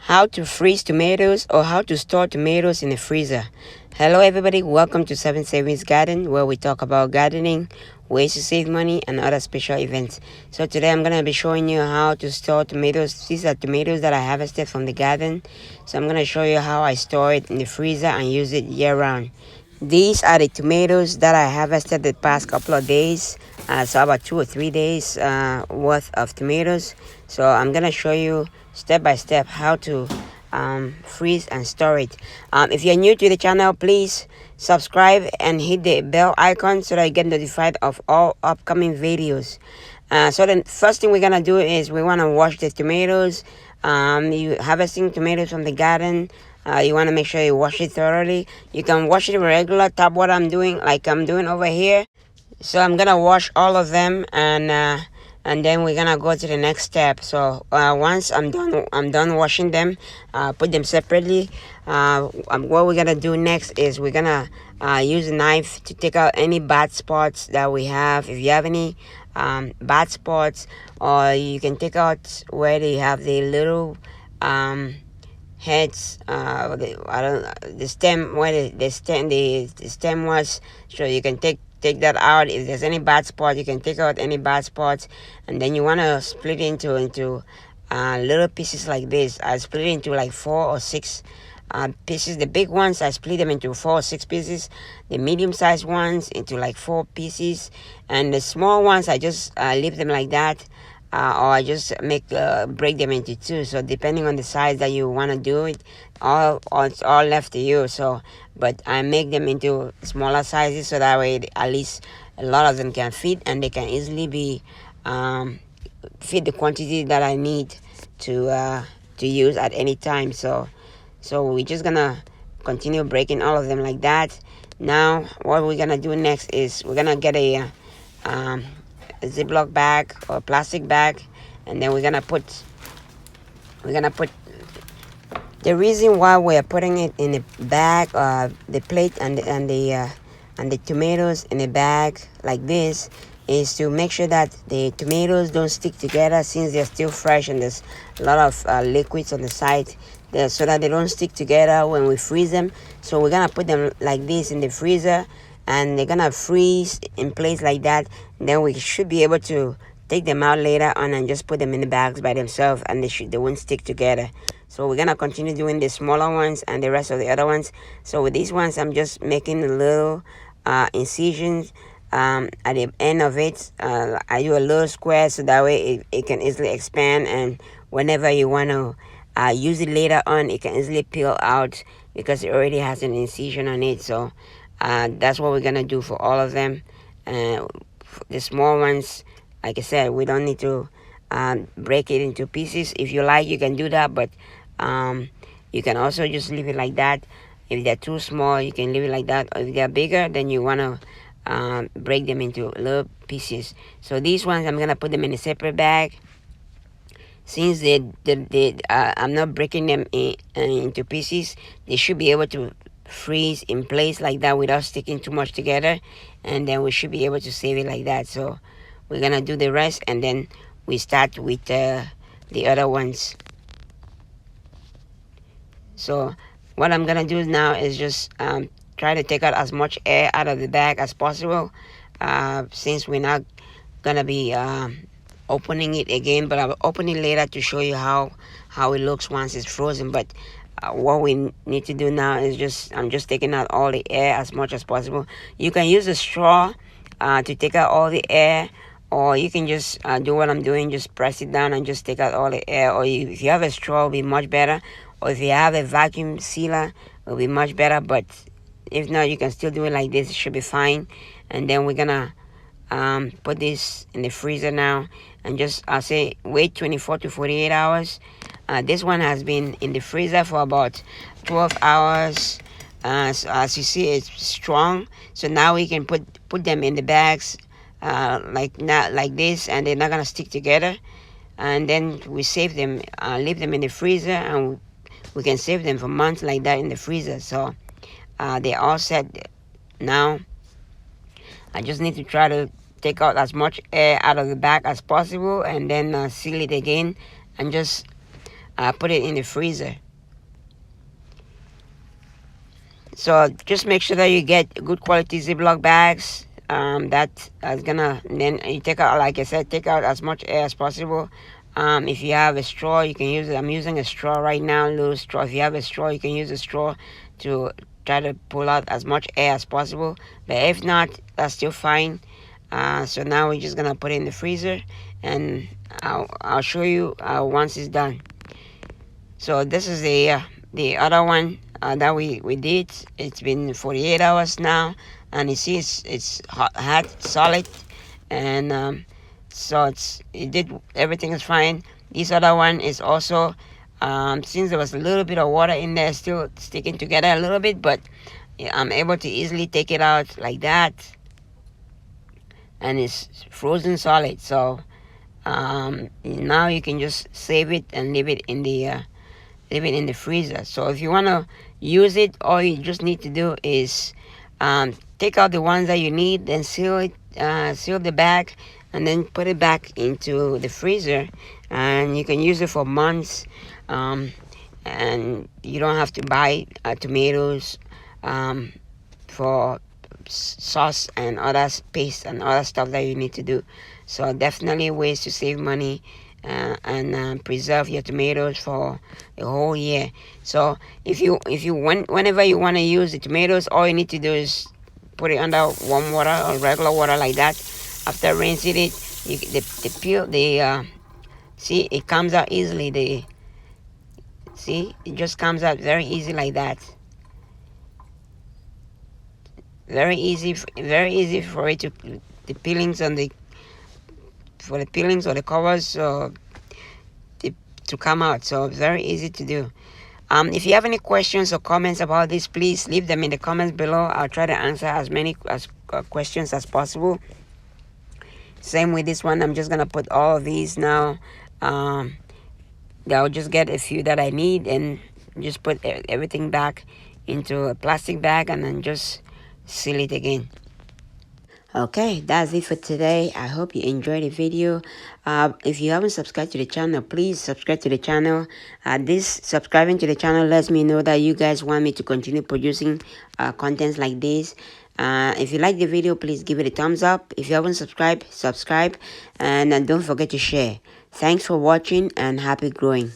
How to freeze tomatoes or how to store tomatoes in the freezer. Hello everybody, welcome to 7 Savings Garden, where we talk about gardening, ways to save money, and other special events. So today I'm going to be showing you how to store tomatoes. These are tomatoes that I harvested from the garden. So I'm going to show you how I store it in the freezer and use it year round. These are the tomatoes that I harvested the past couple of days. So about 2 or 3 days worth of tomatoes. So I'm gonna show you step by step how to freeze and store it. If you're new to the channel, please subscribe and hit the bell icon so that you get notified of all upcoming videos. So the first thing we're gonna do is we wanna wash the tomatoes. You harvesting tomatoes from the garden. You want to make sure you wash it thoroughly. You can wash it with regular tap water. I'm doing like I'm doing over here. So I'm gonna wash all of them, and then we're gonna go to the next step. So once I'm done washing them, put them separately. What we're gonna do next is we're gonna use a knife to take out any bad spots that we have. If you have any bad spots, or you can take out where they have the little heads, the stem, where the stem was. So you can take that out. If there's any bad spot, you can take out any bad spots, and then you want to split it into little pieces like this. I split it into like 4 or 6 pieces. The big ones, I split them into 4 or 6 pieces. The medium-sized ones into like 4 pieces, and the small ones I just leave them like that. Or I just break them into 2. So depending on the size that you want to do it, it's all left to you. So, but I make them into smaller sizes so that way at least a lot of them can fit, and they can easily be fit the quantity that I need to use at any time. So we're just gonna continue breaking all of them like that. Now, what we're gonna do next is we're gonna get a Ziploc bag or plastic bag, and then we're gonna put the reason why we're putting it in a bag, the plate and the tomatoes in a bag like this, is to make sure that the tomatoes don't stick together since they're still fresh and there's a lot of liquids on the side there, so that they don't stick together when we freeze them. So we're gonna put them like this in the freezer, and they're gonna freeze in place like that. And then we should be able to take them out later on and just put them in the bags by themselves, and they won't stick together. So we're gonna continue doing the smaller ones and the rest of the other ones. So with these ones, I'm just making a little incisions at the end of it. I do a little square so that way it can easily expand, and whenever you want to use it later on, it can easily peel out because it already has an incision on it. So that's what we're gonna do for all of them. The small ones, like I said, we don't need to break it into pieces. If you like, you can do that, but you can also just leave it like that. If they're too small, you can leave it like that. Or if they're bigger, then you want to break them into little pieces. So these ones, I'm gonna put them in a separate bag. Since I'm not breaking them into pieces, they should be able to freeze in place like that without sticking too much together, and then we should be able to save it like that. So we're gonna do the rest, and then we start with the other ones. So what I'm gonna do now is just try to take out as much air out of the bag as possible, since we're not gonna be opening it again, but I'll open it later to show you how it looks once it's frozen. But what we need to do now is I'm just taking out all the air as much as possible. You can use a straw to take out all the air, or you can just do what I'm doing, just press it down and just take out all the air. Or if you have a straw, it'll be much better, or if you have a vacuum sealer, it'll be much better. But if not, you can still do it like this. It should be fine. And then we're gonna put this in the freezer now, and just I'll say wait 24 to 48 hours. This one has been in the freezer for about 12 hours. So as you see, it's strong. So now we can put them in the bags like this, and they're not gonna stick together. And then we save them, leave them in the freezer, and we can save them for months like that in the freezer. So they're all set now. I just need to try to take out as much air out of the bag as possible, and then seal it again, and just put it in the freezer. So just make sure that you get good quality Ziploc bags. That is gonna, then you take out, like I said, take out as much air as possible. If you have a straw, you can use it. I'm using a straw right now, a little straw. If you have a straw, you can use a straw to try to pull out as much air as possible. But if not, that's still fine. So now we're just gonna put it in the freezer, and I'll show you once it's done. So this is the other one that we did. It's been 48 hours now, and you see it's hot, solid, and so it did, everything is fine. This other one is also since there was a little bit of water in there, still sticking together a little bit, but I'm able to easily take it out like that, and it's frozen solid. So now you can just save it and leave it in the freezer. So if you want to use it, all you just need to do is take out the ones that you need, then seal it, seal the bag, and then put it back into the freezer, and you can use it for months. And you don't have to buy tomatoes for sauce and other paste and other stuff that you need to do. So definitely ways to save money and preserve your tomatoes for the whole year. So whenever you want to use the tomatoes, all you need to do is put it under warm water or regular water like that. After rinsing it, the peel, see, it comes out easily. See, it just comes out very easy like that. Very easy for it the peelings on the peelings or the covers to come out. So very easy to do. If you have any questions or comments about this, please leave them in the comments below. I'll try to answer as many questions as possible. Same with this one. I'm just gonna put all of these now. I'll just get a few that I need and just put everything back into a plastic bag and then just seal it again. Okay, that's it for today. I hope you enjoyed the video. If you haven't subscribed to the channel, please subscribe to the channel. This subscribing to the channel lets me know that you guys want me to continue producing contents like this. If you like the video, please give it a thumbs up. If you haven't subscribed, subscribe, and don't forget to share. Thanks for watching and happy growing.